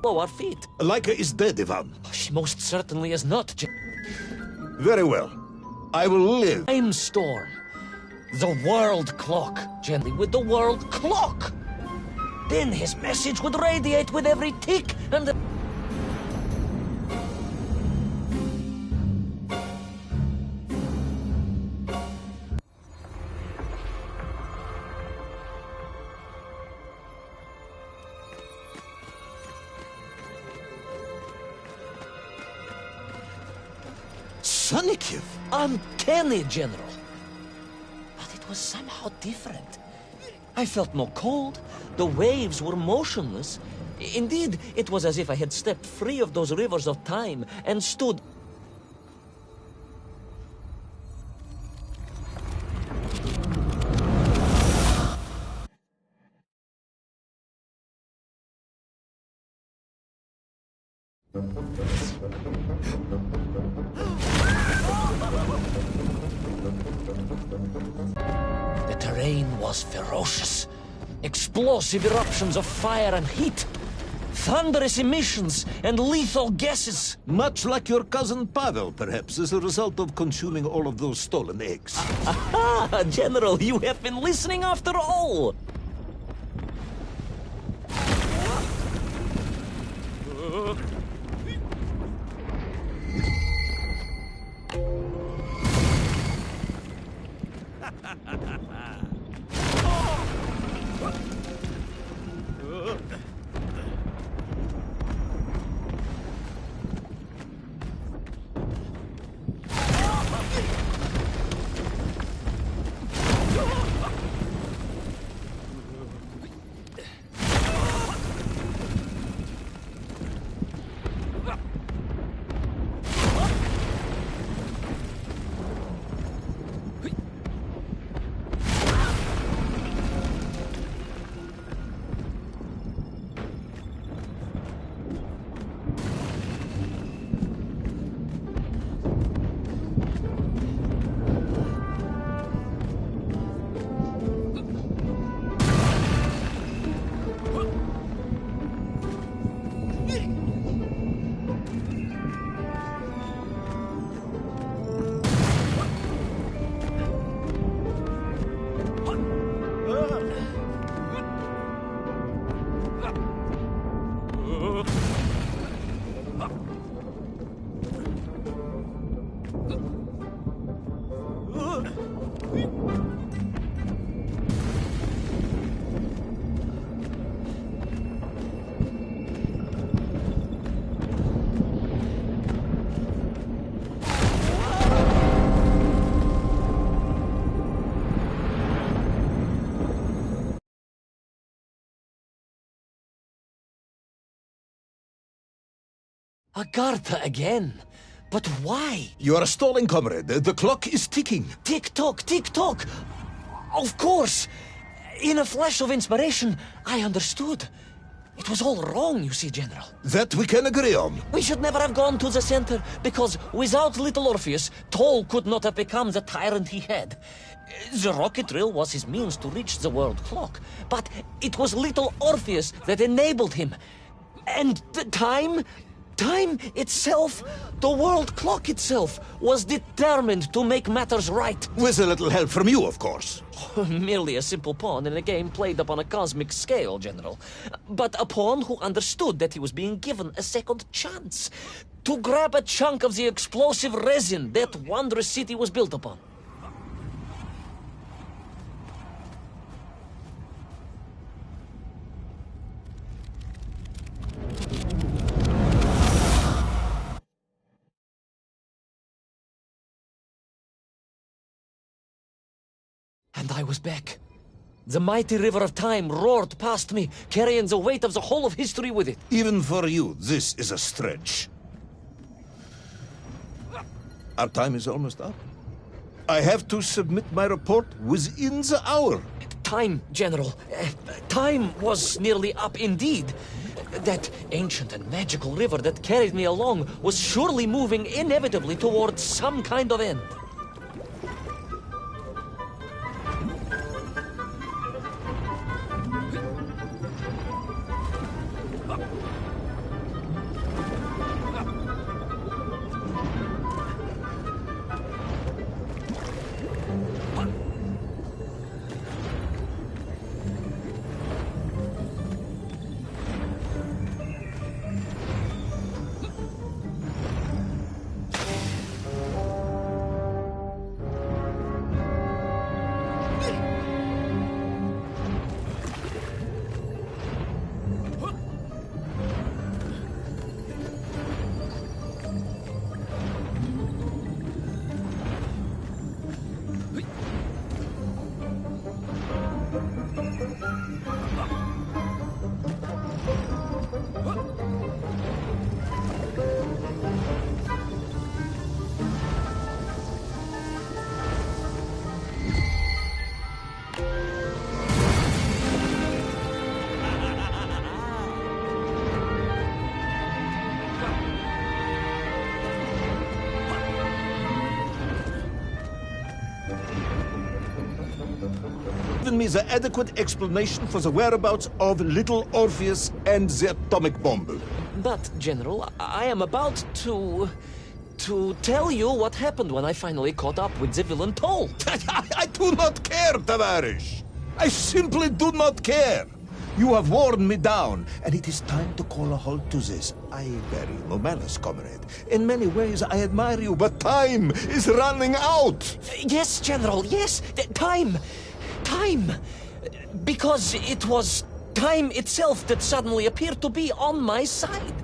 below our feet. Laika is dead, Ivan. She most certainly is not. Very well. I will live. Time storm. The world clock. Gently with the world clock. Then his message would radiate with every tick and the... Sonikiv! Uncanny, General. But it was somehow different. I felt no cold. The waves were motionless. Indeed, it was as if I had stepped free of those rivers of time and stood... The terrain was ferocious. Explosive eruptions of fire and heat. Thunderous emissions and lethal gases. Much like your cousin Pavel, perhaps, as a result of consuming all of those stolen eggs. Aha! General, you have been listening after all! Agartha again. But why? You are stalling, comrade. The clock is ticking. Tick-tock, tick-tock. Of course. In a flash of inspiration, I understood. It was all wrong, you see, General. That we can agree on. We should never have gone to the center, because without little Orpheus, Toll could not have become the tyrant he had. The rocket drill was his means to reach the world clock, but it was little Orpheus that enabled him. And the time itself, the world clock itself, was determined to make matters right. With a little help from you, of course. Merely a simple pawn in a game played upon a cosmic scale, General. But a pawn who understood that he was being given a second chance to grab a chunk of the explosive resin that wondrous city was built upon. And I was back. The mighty river of time roared past me, carrying the weight of the whole of history with it. Even for you, this is a stretch. Our time is almost up. I have to submit my report within the hour. Time, General. Time was nearly up indeed. That ancient and magical river that carried me along was surely moving inevitably towards some kind of end. given me the adequate explanation for the whereabouts of little Orpheus and the atomic bomb. But, General, I am about to tell you what happened when I finally caught up with the villain Toll. I do not care, Tavarish. I simply do not care. You have worn me down, and it is time to call a halt to this. I bear you no malice, comrade. In many ways, I admire you, but time is running out. Yes, General, yes. Time. Time. Because it was time itself that suddenly appeared to be on my side.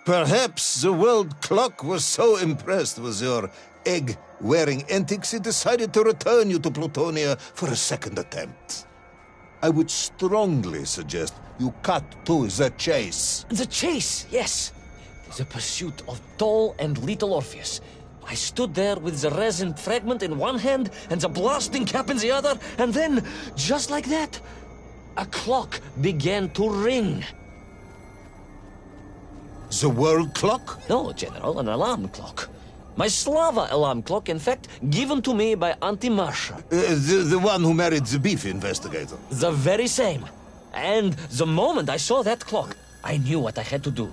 Perhaps the world clock was so impressed with your egg-wearing antics it decided to return you to Plutonia for a second attempt. I would strongly suggest you cut to the chase. The chase, yes. The pursuit of Toll and little Orpheus. I stood there with the resin fragment in one hand and the blasting cap in the other, and then, just like that, a clock began to ring. The world clock? No, General, an alarm clock. My Slava alarm clock, in fact, given to me by Auntie Marsha. The one who married the beef investigator. The very same. And the moment I saw that clock, I knew what I had to do.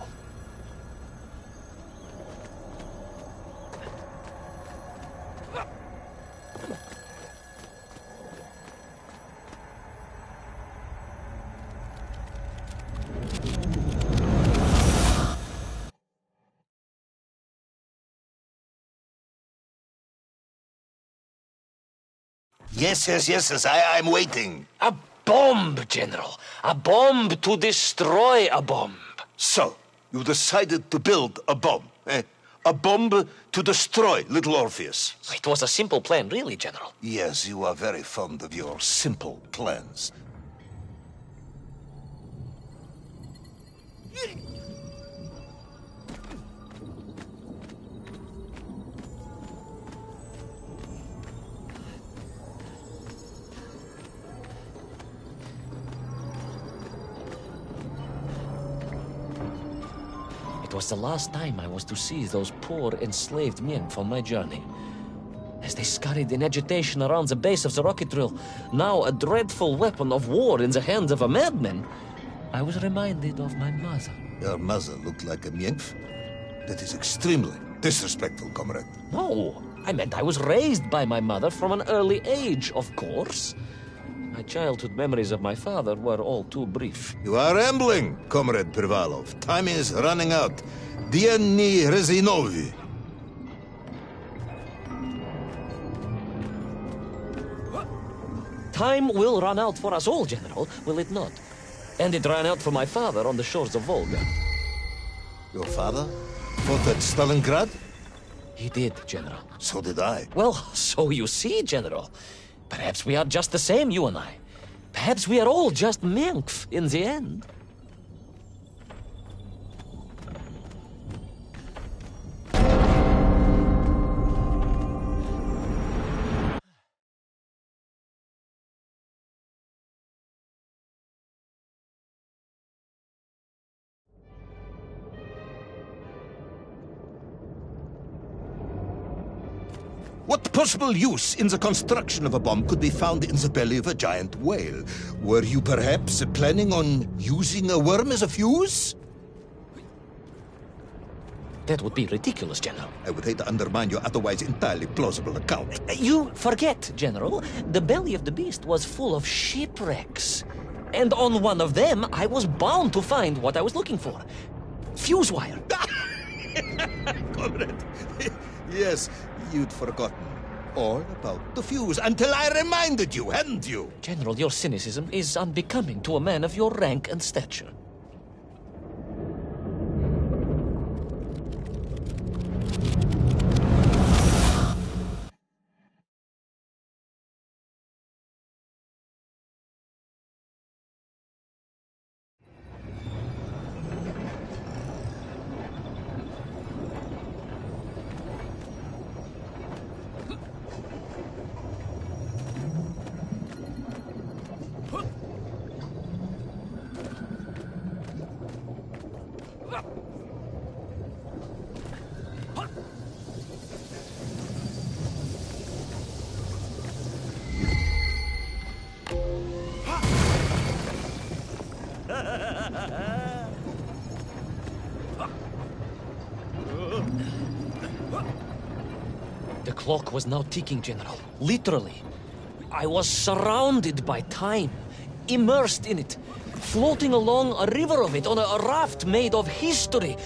Yes, I'm waiting. A bomb, General. A bomb to destroy a bomb. So, you decided to build a bomb, eh? A bomb to destroy little Orpheus. It was a simple plan, really, General. Yes, you are very fond of your simple plans. It was the last time I was to see those poor enslaved men from my journey. As they scurried in agitation around the base of the rocket drill, now a dreadful weapon of war in the hands of a madman, I was reminded of my mother. Your mother looked like a nymph? That is extremely disrespectful, comrade. No, I meant I was raised by my mother from an early age, of course. My childhood memories of my father were all too brief. You are rambling, Comrade Privalov. Time is running out. Diani Rezinovi. Time will run out for us all, General, will it not? And it ran out for my father on the shores of Volga. Your father fought at Stalingrad? He did, General. So did I. Well, so you see, General. Perhaps we are just the same, you and I. Perhaps we are all just Menkf in the end. What possible use in the construction of a bomb could be found in the belly of a giant whale? Were you perhaps planning on using a worm as a fuse? That would be ridiculous, General. I would hate to undermine your otherwise entirely plausible account. You forget, General. The belly of the beast was full of shipwrecks. And on one of them, I was bound to find what I was looking for. Fuse wire. Comrade, yes, you'd forgotten all about the fuse until I reminded you, hadn't you? General, your cynicism is unbecoming to a man of your rank and stature. clock was now ticking, General. Literally. I was surrounded by time, immersed in it, floating along a river of it on a raft made of history.